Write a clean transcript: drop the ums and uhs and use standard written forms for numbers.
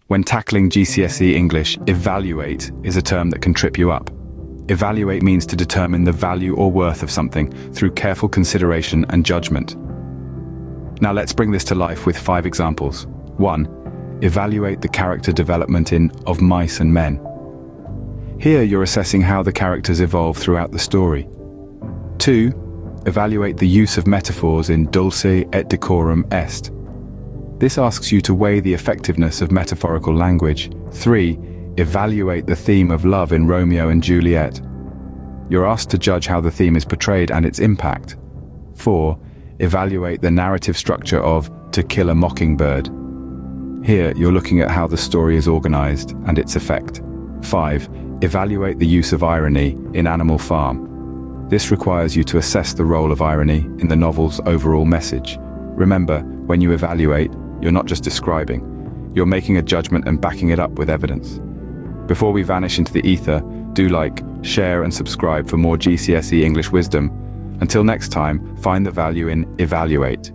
When tackling GCSE English, evaluate is a term that can trip you up. Evaluate means to determine the value or worth of something through careful consideration and judgment. Now let's bring this to life with 5 examples. 1. Evaluate the character development in Of Mice and Men. Here you're assessing how the characters evolve throughout the story. 2. Evaluate the use of metaphors in Dulce et decorum est. This asks you to weigh the effectiveness of metaphorical language. 3. Evaluate the theme of love in Romeo and Juliet. You're asked to judge how the theme is portrayed and its impact. 4. Evaluate the narrative structure of To Kill a Mockingbird. Here, you're looking at how the story is organized and its effect. 5. Evaluate the use of irony in Animal Farm. This requires you to assess the role of irony in the novel's overall message. Remember, when you evaluate, you're not just describing. You're making a judgment and backing it up with evidence. Before we vanish into the ether, do like, share and subscribe for more GCSE English wisdom. Until next time, find the value in evaluate.